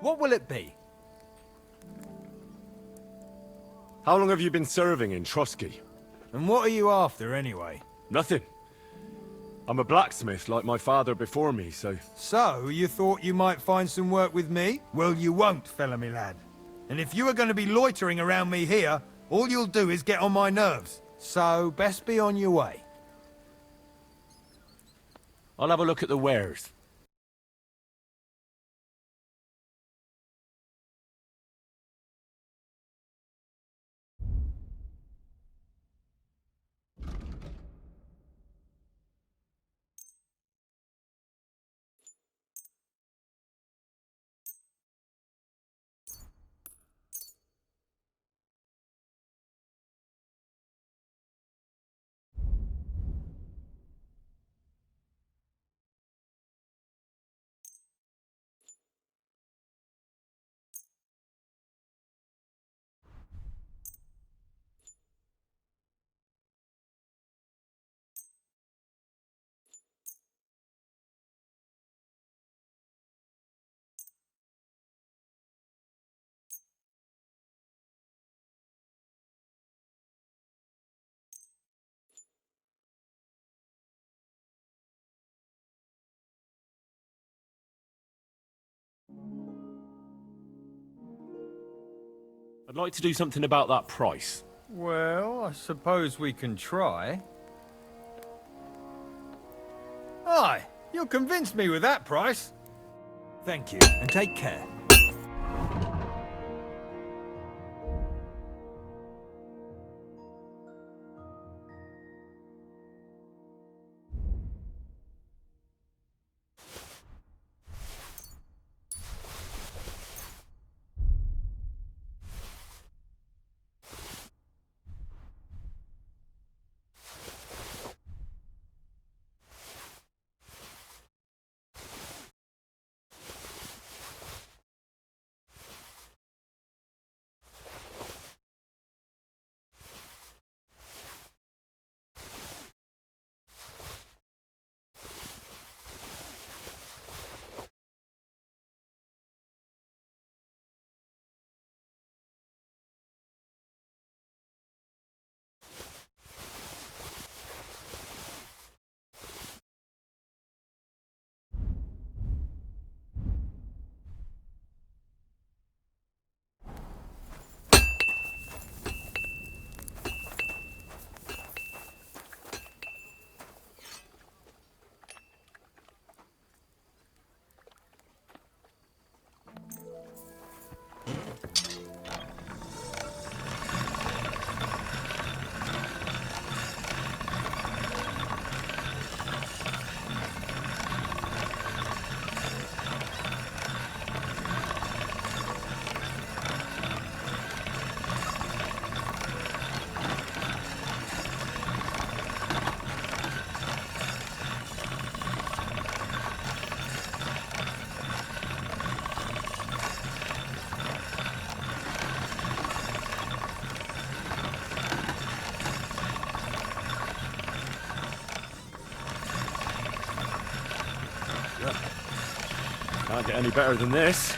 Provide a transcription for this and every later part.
What will it be? How long have you been serving in Trosky? And what are you after, anyway? Nothing. I'm a blacksmith like my father before me, so... So, you thought you might find some work with me? Well, you won't, fella me lad. And if you are going to be loitering around me here, all you'll do is get on my nerves. So, best be on your way. I'll have a look at the wares. I'd like to do something about that price. Well, I suppose we can try. Aye, you'll convince me with that price. Thank you, and take care. Can't get any better than this.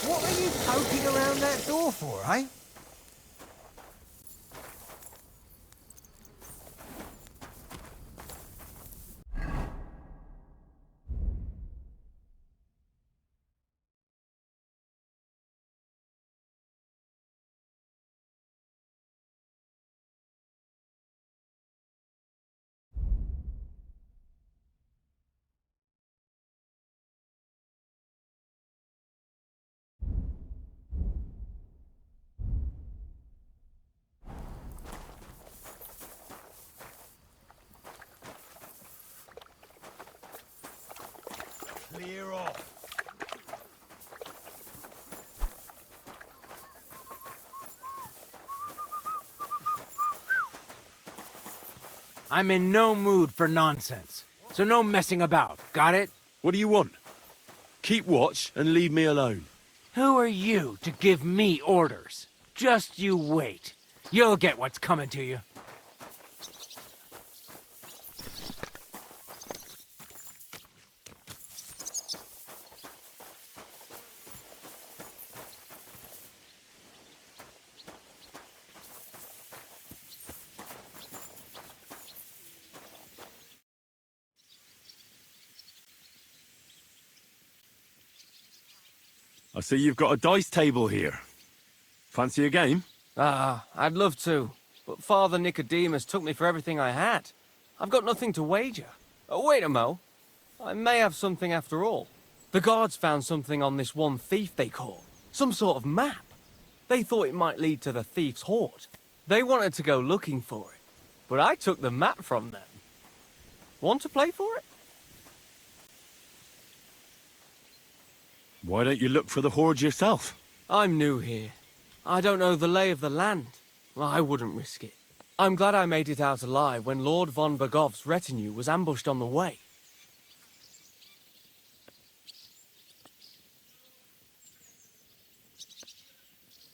What are you poking around that door for, eh? Clear off. I'm in no mood for nonsense. So no messing about, got it? What do you want? Keep watch and leave me alone. Who are you to give me orders? Just you wait. You'll get what's coming to you. I see you've got a dice table here. Fancy a game? I'd love to, but Father Nicodemus took me for everything I had. I've got nothing to wager. Oh, wait a mo. I may have something after all. The guards found something on this one thief they caught. Some sort of map. They thought it might lead to the thief's hoard. They wanted to go looking for it, but I took the map from them. Want to play for it? Why don't you look for the hoard yourself? I'm new here. I don't know the lay of the land. Well, I wouldn't risk it. I'm glad I made it out alive when Lord von Bergov's retinue was ambushed on the way.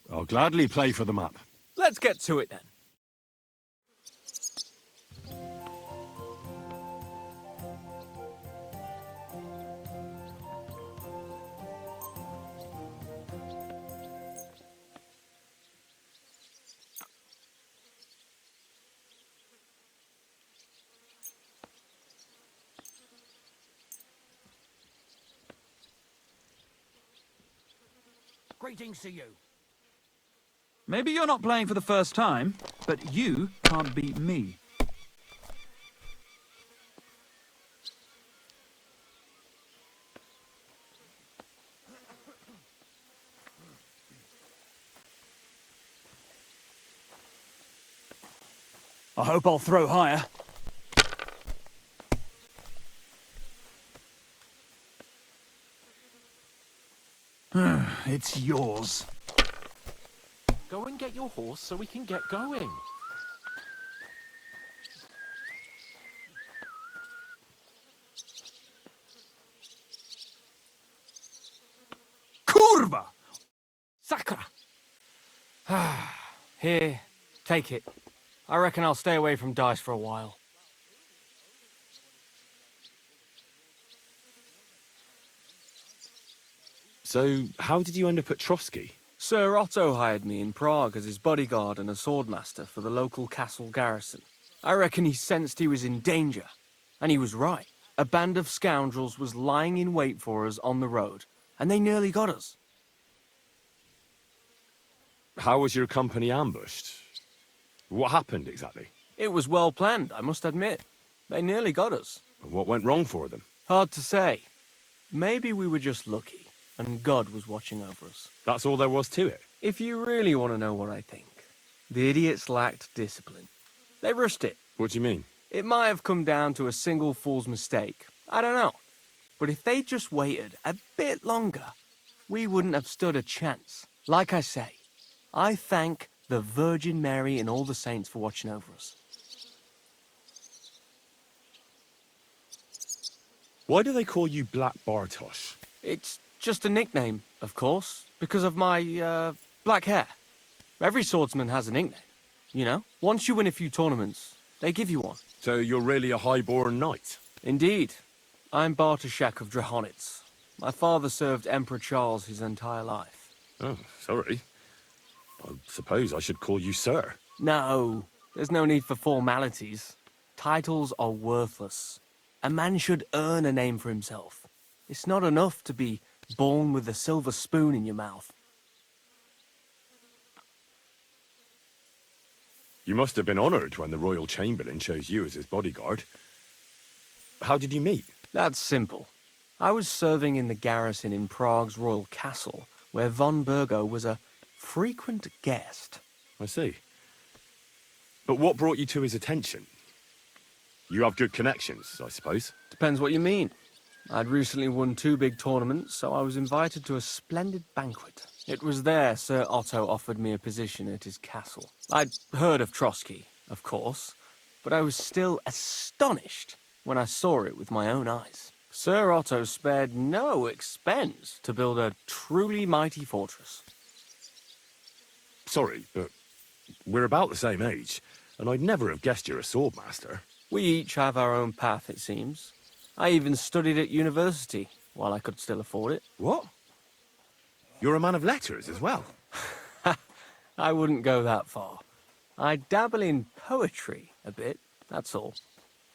I'll gladly play for the map. Let's get to it then. Greetings to you. Maybe you're not playing for the first time, but you can't beat me. I hope I'll throw higher. It's yours. Go and get your horse so we can get going. Kurva! Sakra! Here, take it. I reckon I'll stay away from dice for a while. So, how did you end up at Trosky? Sir Otto hired me in Prague as his bodyguard and a swordmaster for the local castle garrison. I reckon he sensed he was in danger. And he was right. A band of scoundrels was lying in wait for us on the road, and they nearly got us. How was your company ambushed? What happened exactly? It was well planned, I must admit. They nearly got us. What went wrong for them? Hard to say. Maybe we were just lucky, and God was watching over us. That's all there was to it. If you really want to know what I think, the idiots lacked discipline. They rushed it. What do you mean? It might have come down to a single fool's mistake. I don't know. But if they just waited a bit longer, we wouldn't have stood a chance. Like I say, I thank the Virgin Mary and all the saints for watching over us. Why do they call you Black Bartosz? It's just a nickname, of course, because of my, black hair. Every swordsman has a nickname, you know? Once you win a few tournaments, they give you one. So you're really a high-born knight? Indeed. I'm Bartoszek of Drahonitz. My father served Emperor Charles his entire life. Oh, sorry. I suppose I should call you sir. No, there's no need for formalities. Titles are worthless. A man should earn a name for himself. It's not enough to be born with a silver spoon in your mouth. You must have been honored when the royal chamberlain chose you as his bodyguard. How did you meet? That's simple. I was serving in the garrison in Prague's royal castle, where von Bergo was a frequent guest. I see. But what brought you to his attention? You have good connections, I suppose. Depends what you mean. I'd recently won 2 big tournaments, so I was invited to a splendid banquet. It was there Sir Otto offered me a position at his castle. I'd heard of Trosky, of course, but I was still astonished when I saw it with my own eyes. Sir Otto spared no expense to build a truly mighty fortress. Sorry, but we're about the same age, and I'd never have guessed you're a swordmaster. We each have our own path, it seems. I even studied at university, while I could still afford it. What? You're a man of letters as well? I wouldn't go that far. I dabble in poetry a bit, that's all.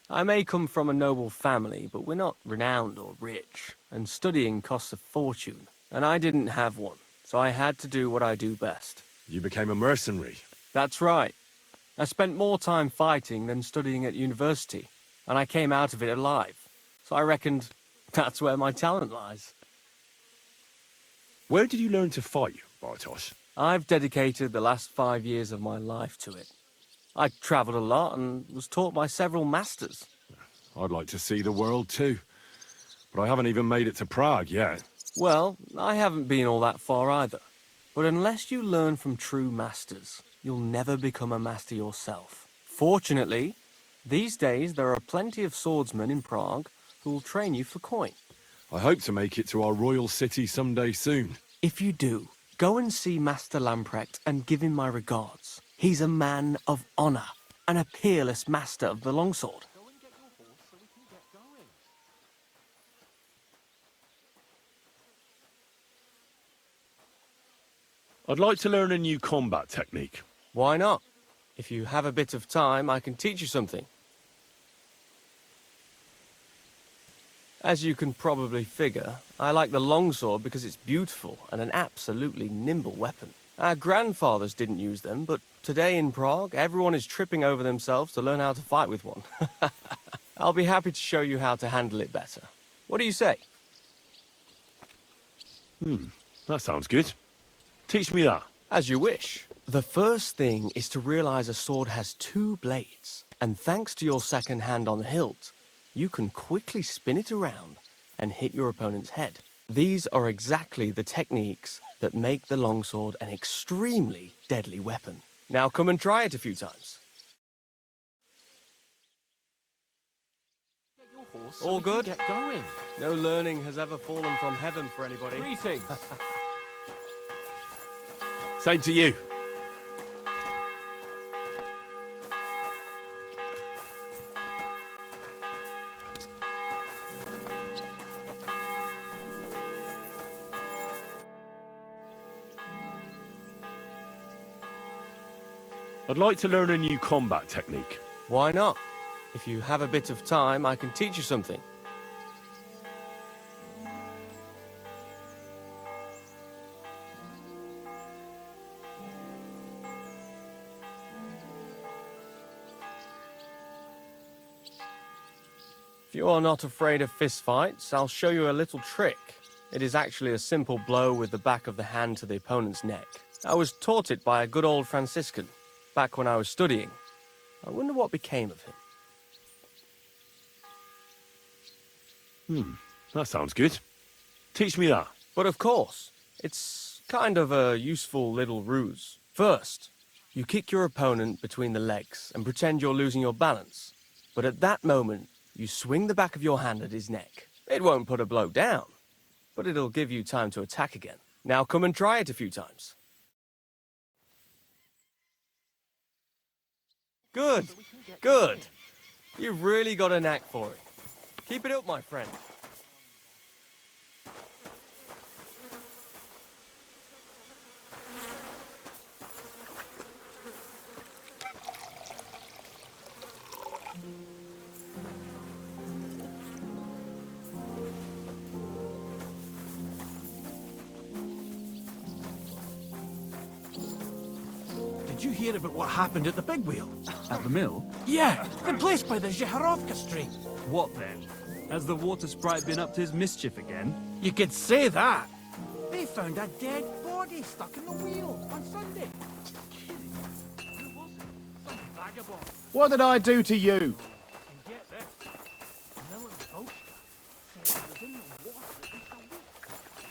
I may come from a noble family, but we're not renowned or rich, and studying costs a fortune, and I didn't have one, so I had to do what I do best. You became a mercenary. That's right. I spent more time fighting than studying at university, and I came out of it alive. So I reckoned that's where my talent lies. Where did you learn to fight, Bartosz? I've dedicated the last 5 years of my life to it. I travelled a lot and was taught by several masters. I'd like to see the world too, but I haven't even made it to Prague yet. Well, I haven't been all that far either. But unless you learn from true masters, you'll never become a master yourself. Fortunately, these days there are plenty of swordsmen in Prague who will train you for coin. I hope to make it to our royal city someday soon. If you do, go and see Master Lamprecht and give him my regards. He's a man of honor and a peerless master of the longsword. I'd like to learn a new combat technique. Why not? If you have a bit of time, I can teach you something. As you can probably figure, I like the longsword because it's beautiful and an absolutely nimble weapon. Our grandfathers didn't use them, but today in Prague, everyone is tripping over themselves to learn how to fight with one. I'll be happy to show you how to handle it better. What do you say? That sounds good. Teach me that. As you wish. The first thing is to realize a sword has 2 blades, and thanks to your second hand on the hilt, you can quickly spin it around and hit your opponent's head. These are exactly the techniques that make the longsword an extremely deadly weapon. Now come and try it a few times. All good? Get going. No learning has ever fallen from heaven for anybody. Greetings. Same to you. I'd like to learn a new combat technique. Why not? If you have a bit of time, I can teach you something. If you are not afraid of fistfights, I'll show you a little trick. It is actually a simple blow with the back of the hand to the opponent's neck. I was taught it by a good old Franciscan, back when I was studying. I wonder what became of him. That sounds good. Teach me that. But of course, it's kind of a useful little ruse. First, you kick your opponent between the legs and pretend you're losing your balance. But at that moment, you swing the back of your hand at his neck. It won't put a blow down, but it'll give you time to attack again. Now come and try it a few times. Good, good. You've really got a knack for it. Keep it up, my friend. Did you hear about what happened at the big wheel? At the mill? Yeah, the place by the Zheharovka Street. What then? Has the water sprite been up to his mischief again? You could say that. They found a dead body stuck in the wheel on Sunday. Who was it? Some vagabond. What did I do to you? And get this. Miller Volka said he was in the water at least a week.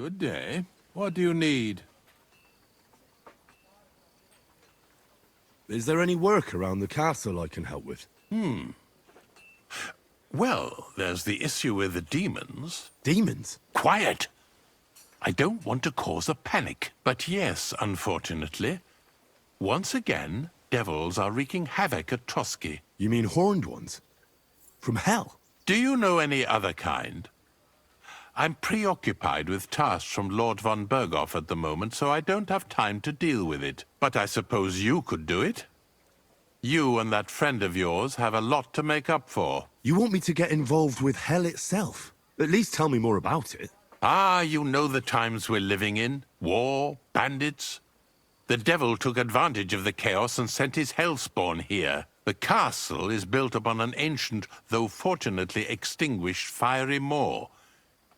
Good day. What do you need? Is there any work around the castle I can help with? Well, there's the issue with the demons. Demons? Quiet! I don't want to cause a panic, but yes, unfortunately. Once again, devils are wreaking havoc at Trosky. You mean horned ones? From hell? Do you know any other kind? I'm preoccupied with tasks from Lord von Berghoff at the moment, so I don't have time to deal with it. But I suppose you could do it? You and that friend of yours have a lot to make up for. You want me to get involved with hell itself? At least tell me more about it. Ah, you know the times we're living in. War, bandits. The devil took advantage of the chaos and sent his hellspawn here. The castle is built upon an ancient, though fortunately extinguished, fiery moor.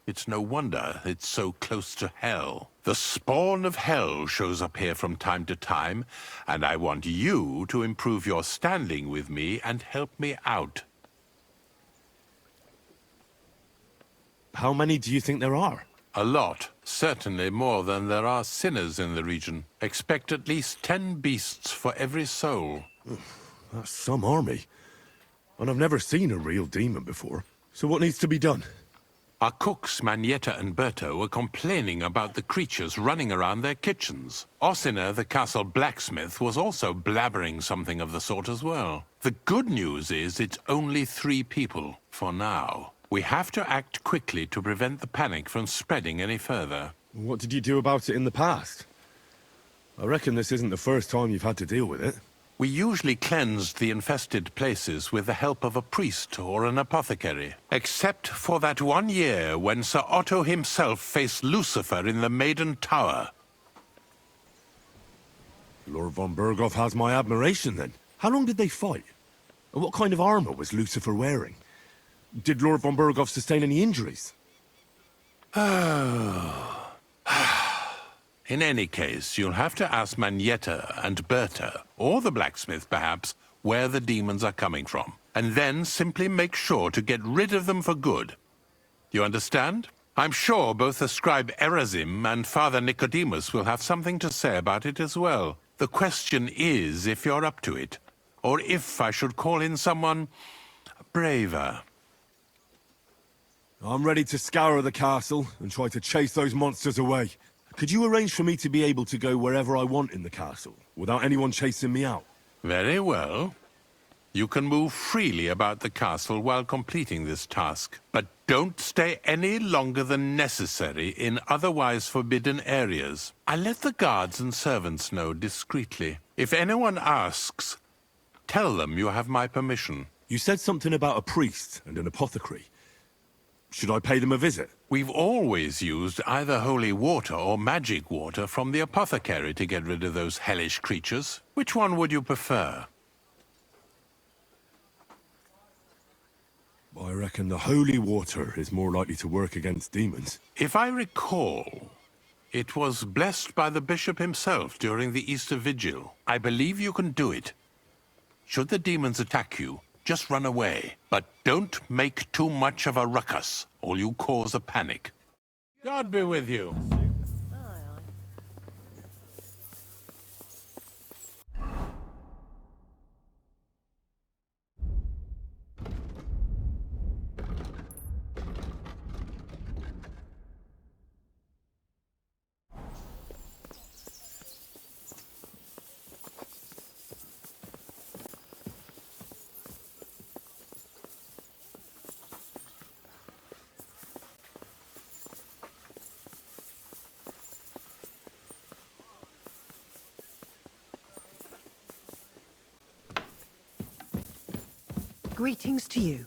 It's no wonder it's so close to hell. The spawn of hell shows up here from time to time, and I want you to improve your standing with me and help me out. How many do you think there are? A lot. Certainly more than there are sinners in the region. Expect at least 10 beasts for every soul. That's some army. And I've never seen a real demon before. So what needs to be done? Our cooks, Manietta and Berto, were complaining about the creatures running around their kitchens. Ossina, the castle blacksmith, was also blabbering something of the sort as well. The good news is it's only 3 people, for now. We have to act quickly to prevent the panic from spreading any further. What did you do about it in the past? I reckon this isn't the first time you've had to deal with it. We usually cleansed the infested places with the help of a priest or an apothecary. Except for that one year when Sir Otto himself faced Lucifer in the Maiden Tower. Lord von Berghoff has my admiration, then. How long did they fight? And what kind of armor was Lucifer wearing? Did Lord von Berghoff sustain any injuries? In any case, you'll have to ask Manietta and Berta, or the blacksmith perhaps, where the demons are coming from. And then simply make sure to get rid of them for good. You understand? I'm sure both the scribe Erazim and Father Nicodemus will have something to say about it as well. The question is if you're up to it, or if I should call in someone braver. I'm ready to scour the castle and try to chase those monsters away. Could you arrange for me to be able to go wherever I want in the castle, without anyone chasing me out? Very well. You can move freely about the castle while completing this task, but don't stay any longer than necessary in otherwise forbidden areas. I let the guards and servants know discreetly. If anyone asks, tell them you have my permission. You said something about a priest and an apothecary. Should I pay them a visit? We've always used either holy water or magic water from the apothecary to get rid of those hellish creatures. Which one would you prefer? I reckon the holy water is more likely to work against demons. If I recall, it was blessed by the bishop himself during the Easter Vigil. I believe you can do it. Should the demons attack you, just run away. But don't make too much of a ruckus, or you cause a panic. God be with you. Greetings to you.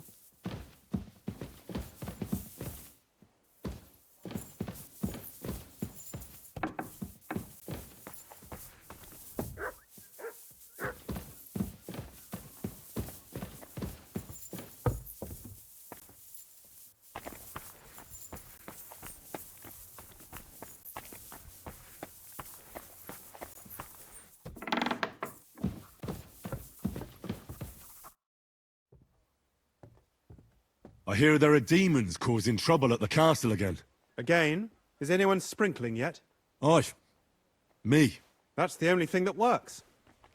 I hear there are demons causing trouble at the castle again. Again? Is anyone sprinkling yet? Aye. Me. That's the only thing that works.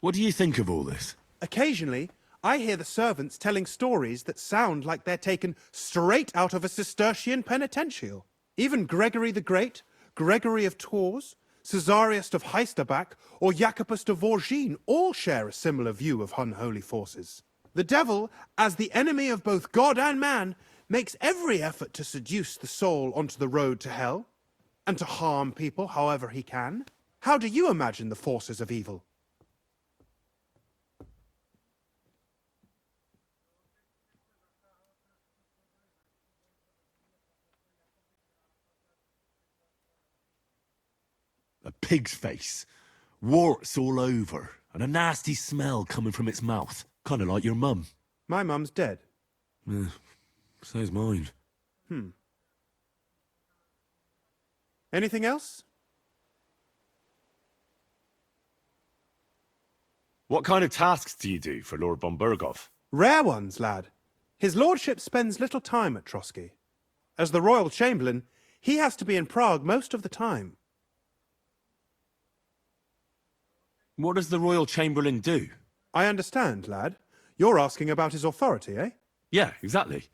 What do you think of all this? Occasionally, I hear the servants telling stories that sound like they're taken straight out of a Cistercian penitential. Even Gregory the Great, Gregory of Tours, Caesarius of Heisterbach, or Jacobus de Vorgine all share a similar view of unholy forces. The devil, as the enemy of both God and man, makes every effort to seduce the soul onto the road to hell, and to harm people however he can. How do you imagine the forces of evil? A pig's face. Warts all over, and a nasty smell coming from its mouth. Kind of like your mum. My mum's dead. So's mine. Anything else? What kind of tasks do you do for Lord von Burgov? Rare ones, lad. His lordship spends little time at Trosky. As the royal chamberlain, he has to be in Prague most of the time. What does the Royal Chamberlain do? I understand, lad. You're asking about his authority, eh? Yeah, exactly.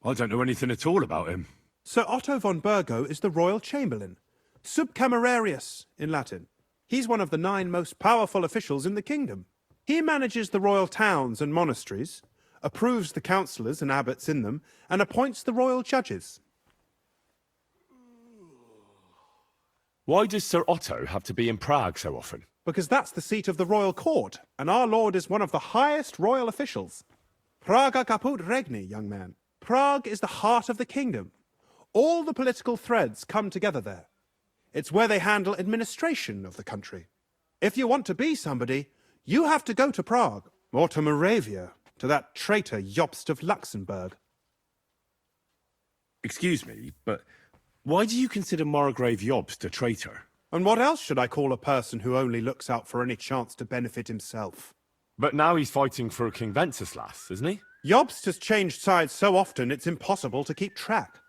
I don't know anything at all about him. Sir Otto von Burgo is the royal chamberlain, subcamerarius in Latin. He's one of the 9 most powerful officials in the kingdom. He manages the royal towns and monasteries, approves the councillors and abbots in them, and appoints the royal judges. Why does Sir Otto have to be in Prague so often? Because that's the seat of the royal court, and our lord is one of the highest royal officials. Praga caput regni, young man. Prague is the heart of the kingdom. All the political threads come together there. It's where they handle administration of the country. If you want to be somebody, you have to go to Prague, or to Moravia, to that traitor Jobst of Luxembourg. Excuse me, but why do you consider Margrave Jobst a traitor? And what else should I call a person who only looks out for any chance to benefit himself? But now he's fighting for King Wenceslas, isn't he? Jobst has changed sides so often it's impossible to keep track.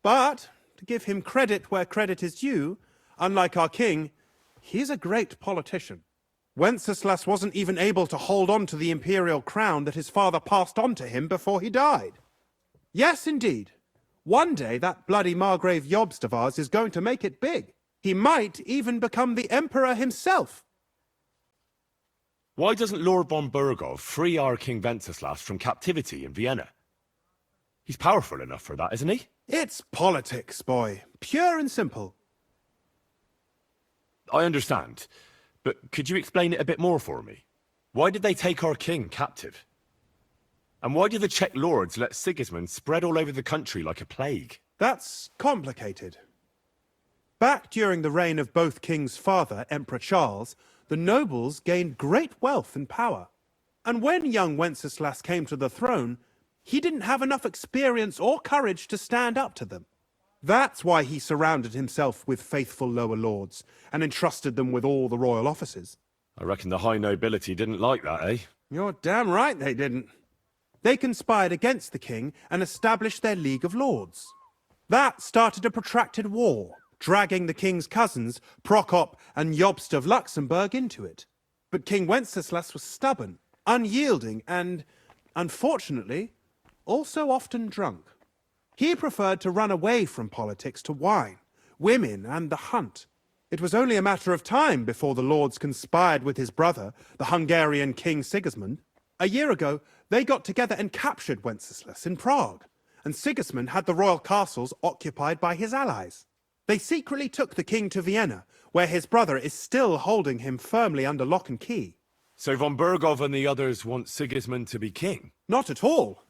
But, to give him credit where credit is due, unlike our king, he's a great politician. Wenceslas wasn't even able to hold on to the imperial crown that his father passed on to him before he died. Yes, indeed. One day that bloody Margrave Jobst of ours is going to make it big. He might even become the emperor himself. Why doesn't Lord von Burgov free our King Wenceslas from captivity in Vienna? He's powerful enough for that, isn't he? It's politics, boy. Pure and simple. I understand, but could you explain it a bit more for me? Why did they take our king captive? And why did the Czech lords let Sigismund spread all over the country like a plague? That's complicated. Back during the reign of both King's father, Emperor Charles, the nobles gained great wealth and power. And when young Wenceslas came to the throne, he didn't have enough experience or courage to stand up to them. That's why he surrounded himself with faithful lower lords and entrusted them with all the royal offices. I reckon the high nobility didn't like that, eh? You're damn right they didn't. They conspired against the king and established their League of Lords. That started a protracted war, dragging the king's cousins, Prokop and Jobst of Luxembourg, into it. But King Wenceslas was stubborn, unyielding, and, unfortunately, also often drunk. He preferred to run away from politics to wine, women, and the hunt. It was only a matter of time before the lords conspired with his brother, the Hungarian King Sigismund. A year ago, they got together and captured Wenceslas in Prague, and Sigismund had the royal castles occupied by his allies. They secretly took the king to Vienna, where his brother is still holding him firmly under lock and key. So von Burgov and the others want Sigismund to be king? Not at all.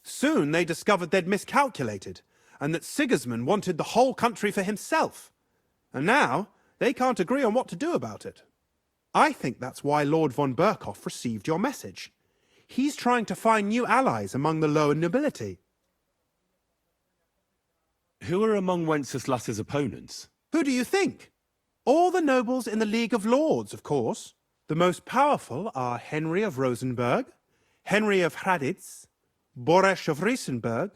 Soon they discovered they'd miscalculated, and that Sigismund wanted the whole country for himself. And now, they can't agree on what to do about it. I think that's why Lord von Burkhoff received your message. He's trying to find new allies among the lower nobility. Who are among Wenceslas's opponents? Who do you think? All the nobles in the League of Lords, of course. The most powerful are Henry of Rosenberg, Henry of Hraditz, Boresh of Riesenberg,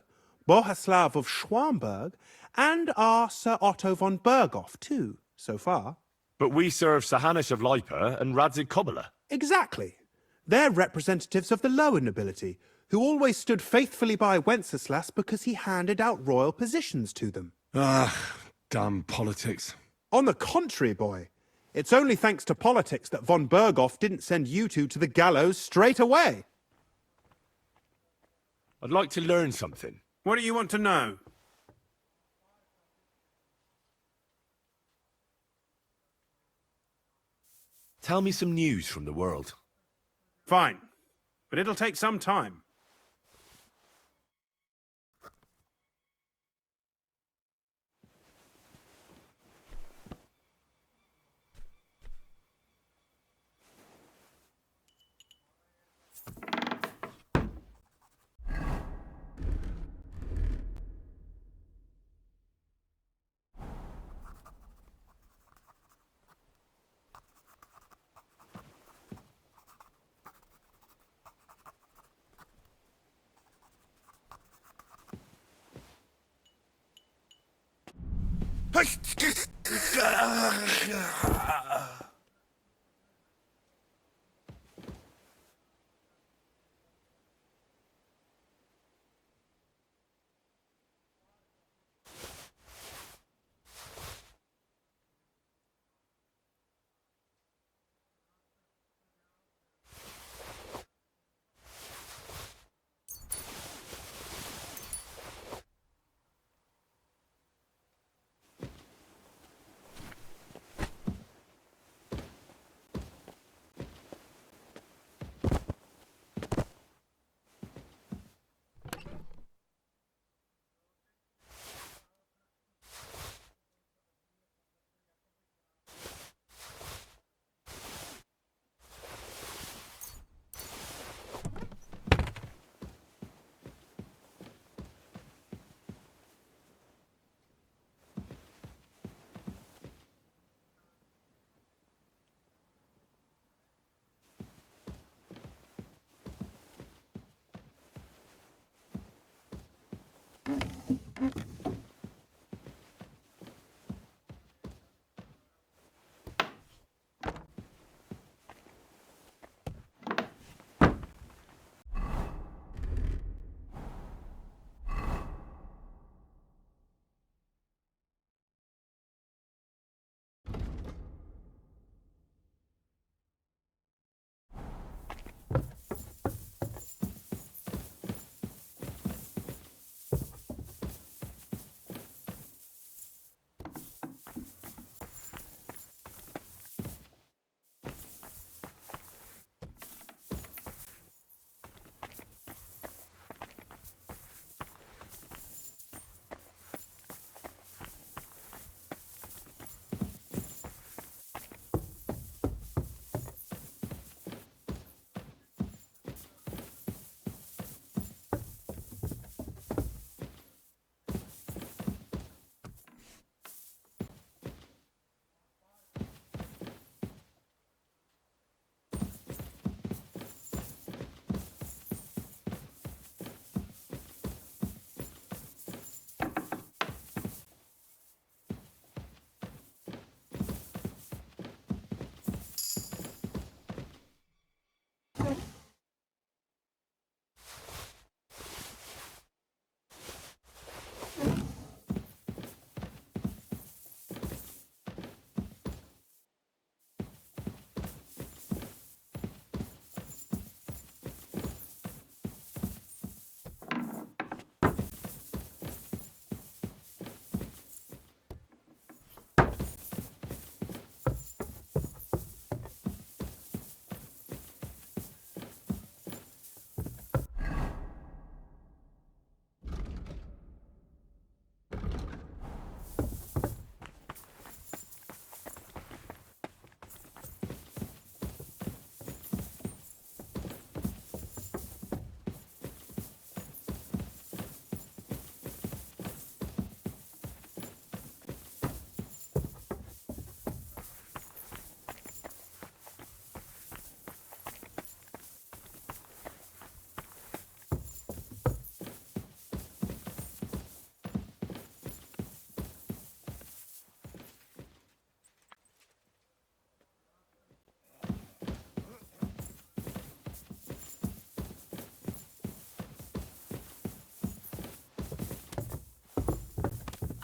Bohuslav of Schwamberg, And our Sir Otto von Berghoff, too, so far. But we serve Sahanish of Lipa and Radzig Kobyla. Exactly. They're representatives of the lower nobility, who always stood faithfully by Wenceslas because he handed out royal positions to them. Ah, damn politics. On the contrary, boy. It's only thanks to politics that von Berghoff didn't send you two to the gallows straight away. I'd like to learn something. What do you want to know? Tell me some news from the world. Fine. But it'll take some time.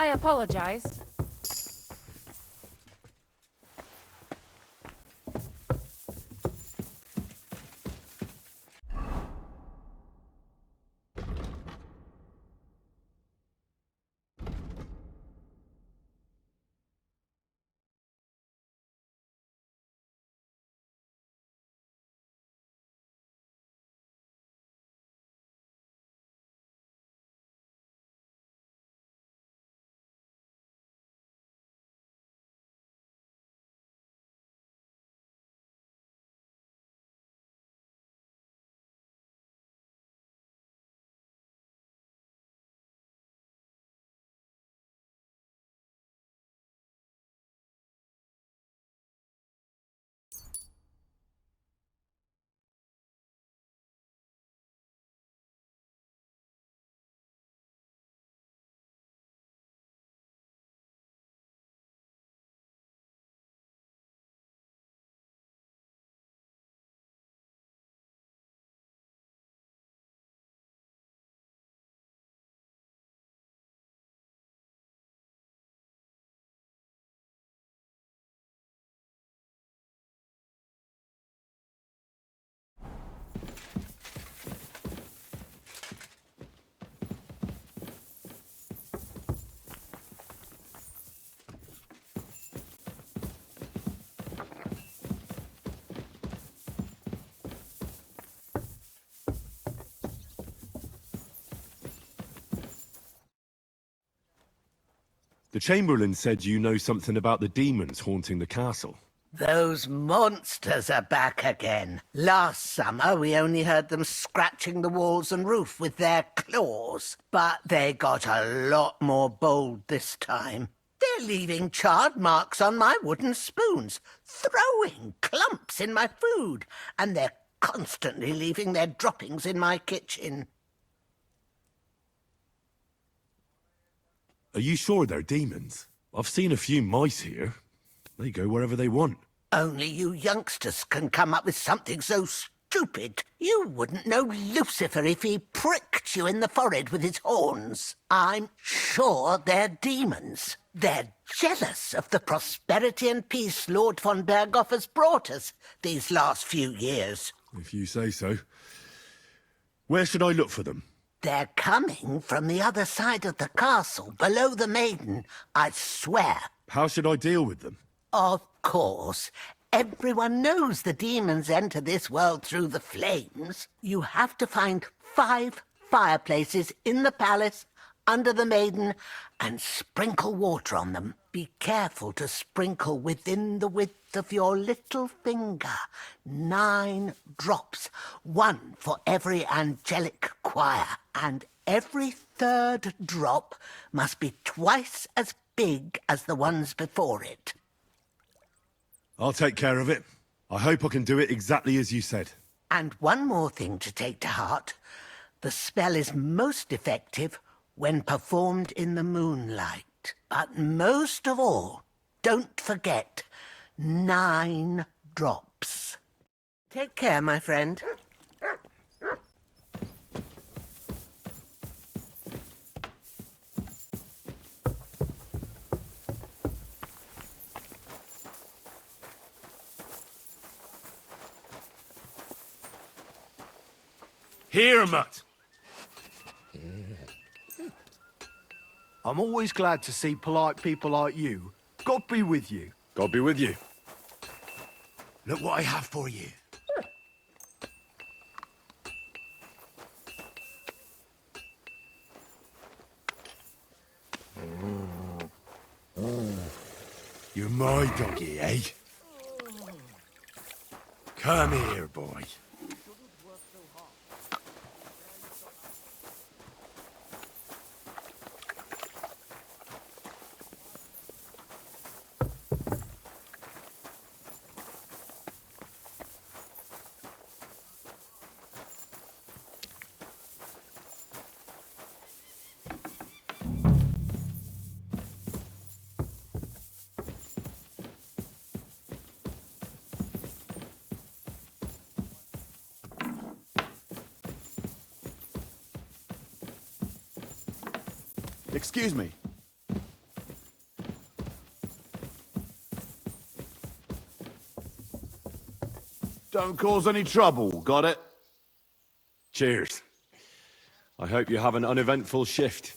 I apologize. The Chamberlain said you know something about the demons haunting the castle. Those monsters are back again. Last summer, we only heard them scratching the walls and roof with their claws. But they got a lot more bold this time. They're leaving charred marks on my wooden spoons, throwing clumps in my food, and they're constantly leaving their droppings in my kitchen. Are you sure they're demons? I've seen a few mice here. They go wherever they want. Only you youngsters can come up with something so stupid. You wouldn't know Lucifer if he pricked you in the forehead with his horns. I'm sure they're demons. They're jealous of the prosperity and peace Lord von Berghoff has brought us these last few years. If you say so. Where should I look for them? They're coming from the other side of the castle, below the maiden, I swear. How should I deal with them? Of course. Everyone knows the demons enter this world through the flames. You have to find 5 fireplaces in the palace, under the maiden, and sprinkle water on them. Be careful to sprinkle within the width of your little finger. 9 drops, 1 for every angelic choir. And every 3rd drop must be twice as big as the ones before it. I'll take care of it. I hope I can do it exactly as you said. And one more thing to take to heart. The spell is most effective when performed in the moonlight. But most of all, don't forget 9 drops. Take care, my friend. Here, Mutt. I'm always glad to see polite people like you. God be with you. God be with you. Look what I have for you. You're my doggy, eh? Come here, boy. Excuse me. Don't cause any trouble, got it? Cheers. I hope you have an uneventful shift.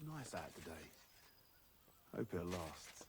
Nice out today. Hope it lasts.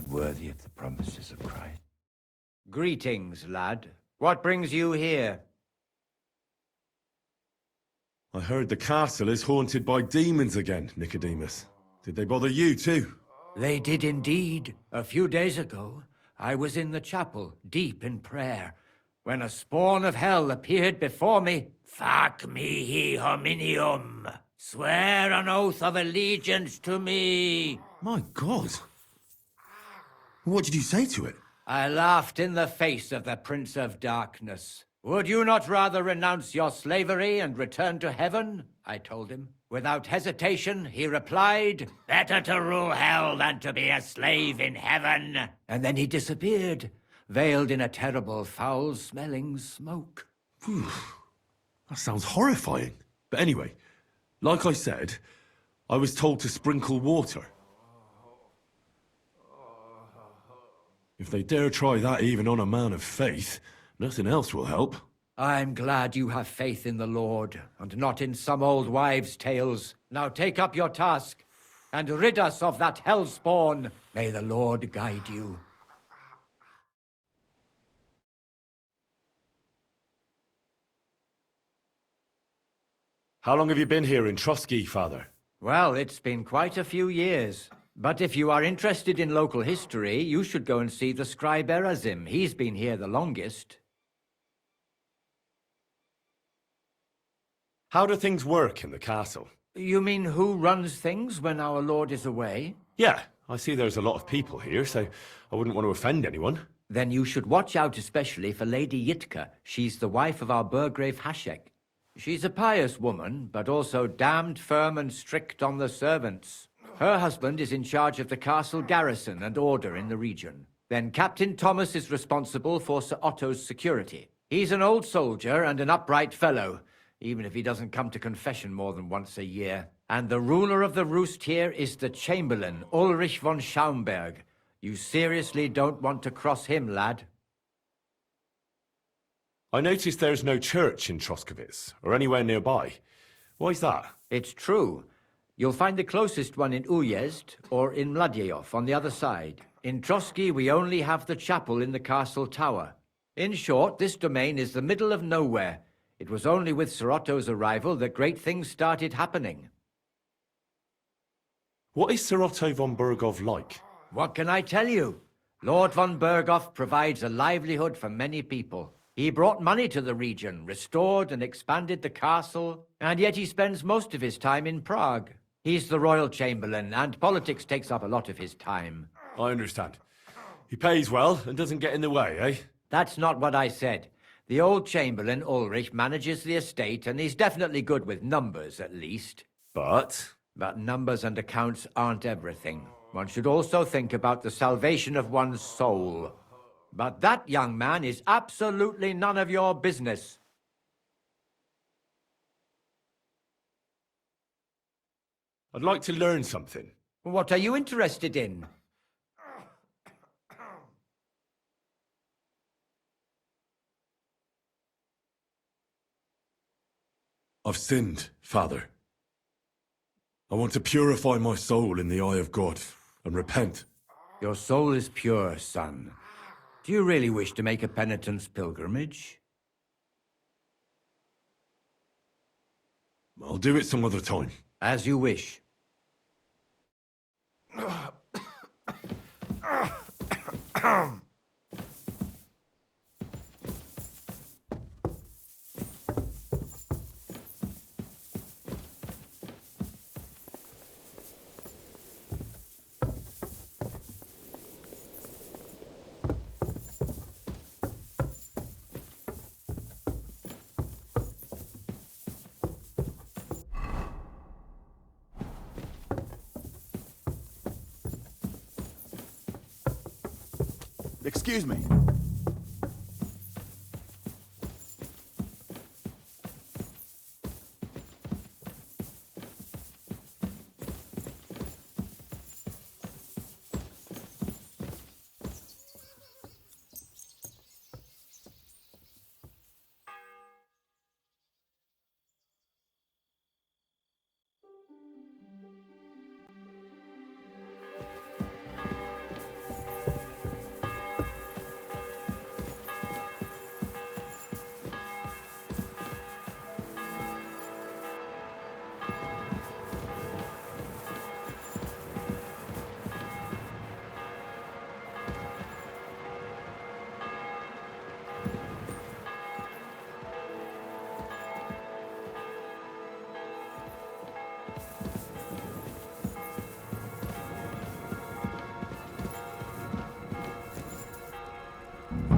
Worthy of the promises of Christ. Greetings, lad. What brings you here? I heard the castle is haunted by demons again, Nicodemus. Did they bother you too? They did indeed. A few days ago, I was in the chapel, deep in prayer, when a spawn of hell appeared before me. Fac mihi hominium. Swear an oath of allegiance to me. My God. What did you say to it? I laughed in the face of the Prince of Darkness. Would you not rather renounce your slavery and return to heaven? I told him. Without hesitation, he replied, better to rule hell than to be a slave in heaven. And then he disappeared, veiled in a terrible, foul-smelling smoke. Whew. That sounds horrifying. But anyway, like I said, I was told to sprinkle water. If they dare try that even on a man of faith, nothing else will help. I'm glad you have faith in the Lord, and not in some old wives' tales. Now take up your task, and rid us of that hellspawn. May the Lord guide you. How long have you been here in Trosky, Father? Well, it's been quite a few years. But if you are interested in local history, you should go and see the scribe Erazim. He's been here the longest. How do things work in the castle? You mean who runs things when our lord is away? Yeah, I see there's a lot of people here, so I wouldn't want to offend anyone. Then you should watch out especially for Lady Yitka. She's the wife of our Burgrave Hashek. She's a pious woman, but also damned firm and strict on the servants. Her husband is in charge of the castle garrison and order in the region. Then Captain Thomas is responsible for Sir Otto's security. He's an old soldier and an upright fellow, even if he doesn't come to confession more than once a year. And the ruler of the roost here is the Chamberlain, Ulrich von Schaumburg. You seriously don't want to cross him, lad? I noticed there's no church in Troskowitz, or anywhere nearby. Why's that? It's true. You'll find the closest one in Uyezd or in Mladejov on the other side. In Trosky, we only have the chapel in the castle tower. In short, this domain is the middle of nowhere. It was only with Sir Otto's arrival that great things started happening. What is Sir Otto von Berghoff like? What can I tell you? Lord von Berghoff provides a livelihood for many people. He brought money to the region, restored and expanded the castle, and yet he spends most of his time in Prague. He's the royal chamberlain, and politics takes up a lot of his time. I understand. He pays well and doesn't get in the way, eh? That's not what I said. The old chamberlain, Ulrich, manages the estate, and he's definitely good with numbers, at least. But numbers and accounts aren't everything. One should also think about the salvation of one's soul. But that young man is absolutely none of your business. I'd like to learn something. What are you interested in? I've sinned, Father. I want to purify my soul in the eye of God and repent. Your soul is pure, son. Do you really wish to make a penitence pilgrimage? I'll do it some other time. As you wish. Excuse me.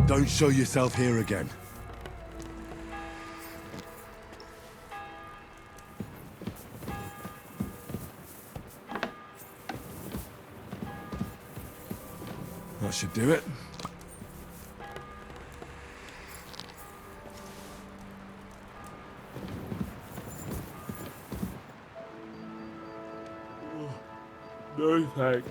Don't show yourself here again. That should do it. No thanks.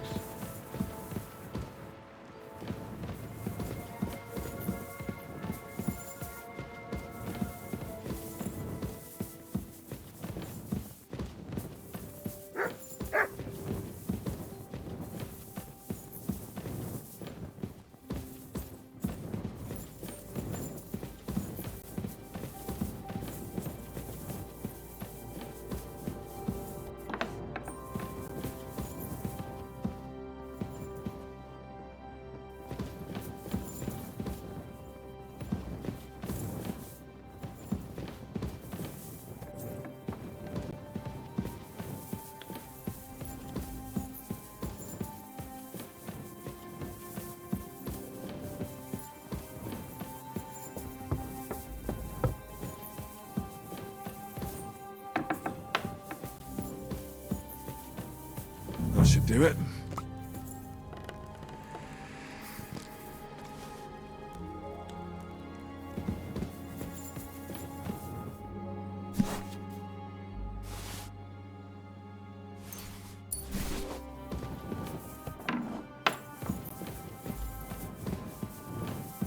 should do it.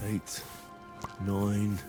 Eight, 9.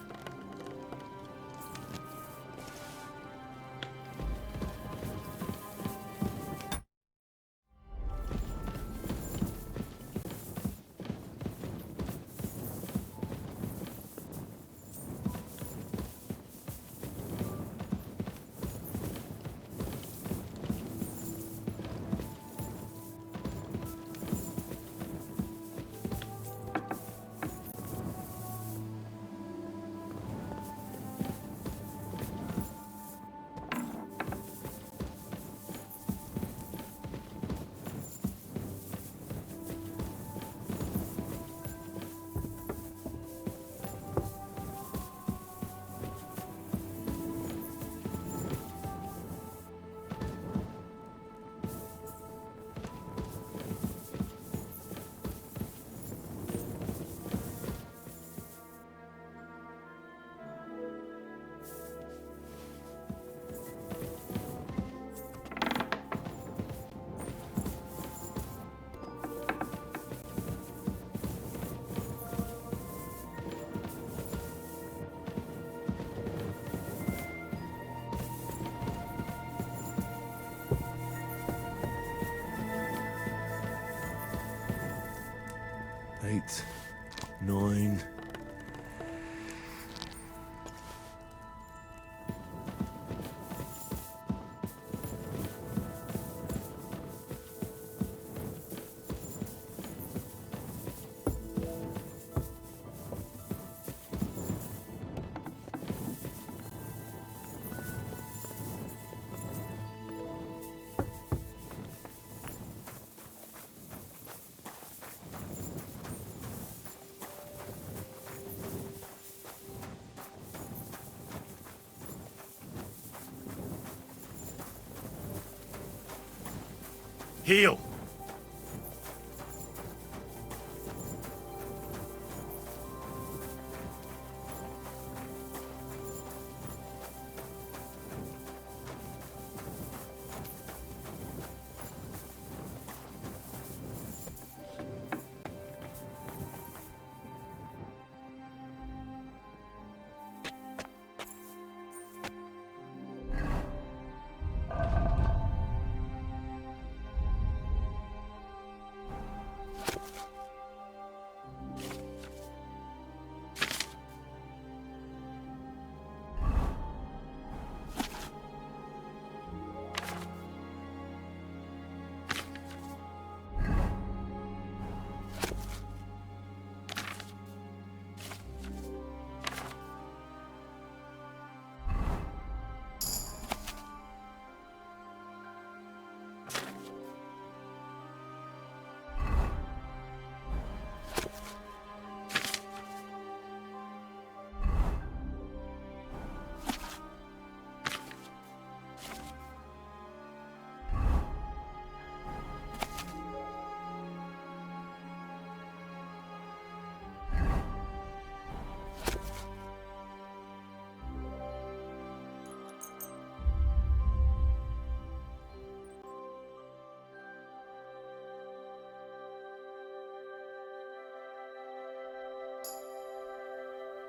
Eight, 9. Heal!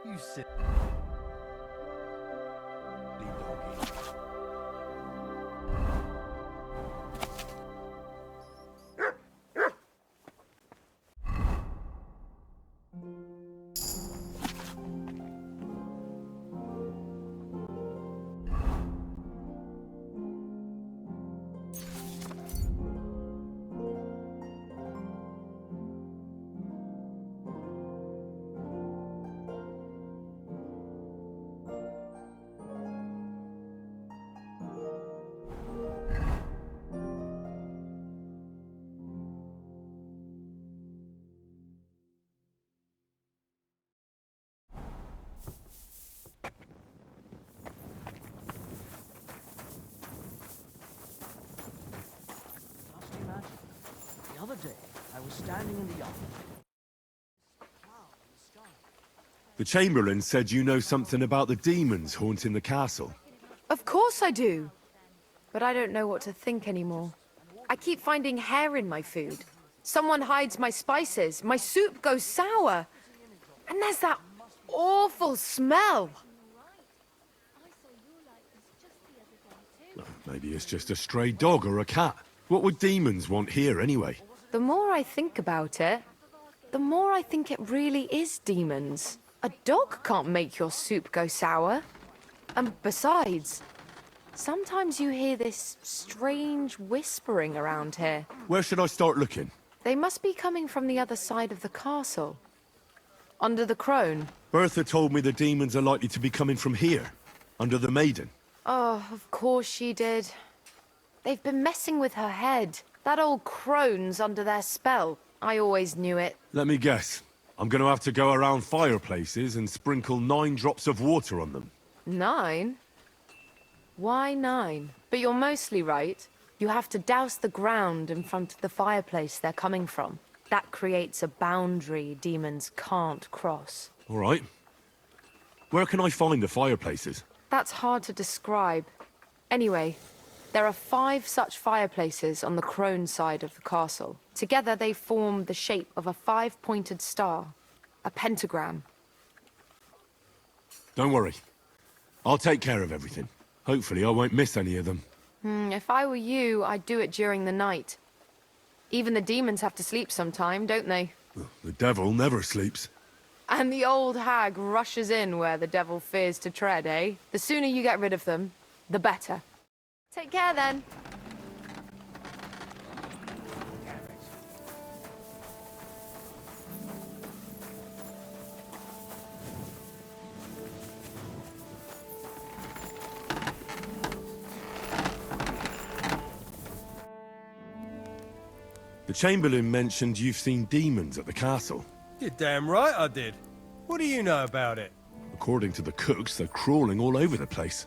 You silly doggy. was standing in the yard. The Chamberlain said you know something about the demons haunting the castle. Of course I do. But I don't know what to think anymore. I keep finding hair in my food. Someone hides my spices. My soup goes sour. And there's that awful smell. Maybe it's just a stray dog or a cat. What would demons want here anyway? The more I think about it, the more I think it really is demons. A dog can't make your soup go sour. And besides, sometimes you hear this strange whispering around here. Where should I start looking? They must be coming from the other side of the castle. Under the crone. Bertha told me the demons are likely to be coming from here, under the Maiden. Oh, of course she did. They've been messing with her head. That old crone's under their spell. I always knew it. Let me guess. I'm going to have to go around fireplaces and sprinkle 9 drops of water on them. 9? Why 9? But you're mostly right. You have to douse the ground in front of the fireplace they're coming from. That creates a boundary demons can't cross. All right. Where can I find the fireplaces? That's hard to describe. Anyway, there are 5 such fireplaces on the crone side of the castle. Together they form the shape of a 5-pointed star, a pentagram. Don't worry. I'll take care of everything. Hopefully I won't miss any of them. If I were you, I'd do it during the night. Even the demons have to sleep sometime, don't they? The devil never sleeps. And the old hag rushes in where the devil fears to tread, eh? The sooner you get rid of them, the better. Take care, then. The Chamberlain mentioned you've seen demons at the castle. You're damn right I did. What do you know about it? According to the cooks, they're crawling all over the place.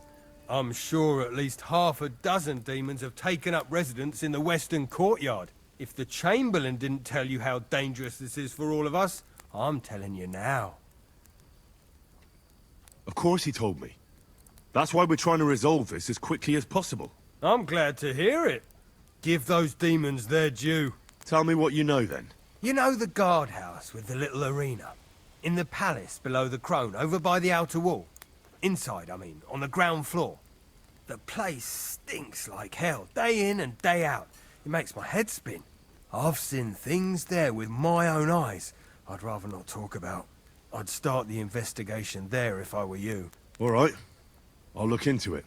I'm sure at least half a dozen demons have taken up residence in the western courtyard. If the Chamberlain didn't tell you how dangerous this is for all of us, I'm telling you now. Of course he told me. That's why we're trying to resolve this as quickly as possible. I'm glad to hear it. Give those demons their due. Tell me what you know, then. You know the guardhouse with the little arena? In the palace below the crone, over by the outer wall? Inside, I mean, on the ground floor. The place stinks like hell, day in and day out. It makes my head spin. I've seen things there with my own eyes I'd rather not talk about. I'd start the investigation there if I were you. All right. I'll look into it.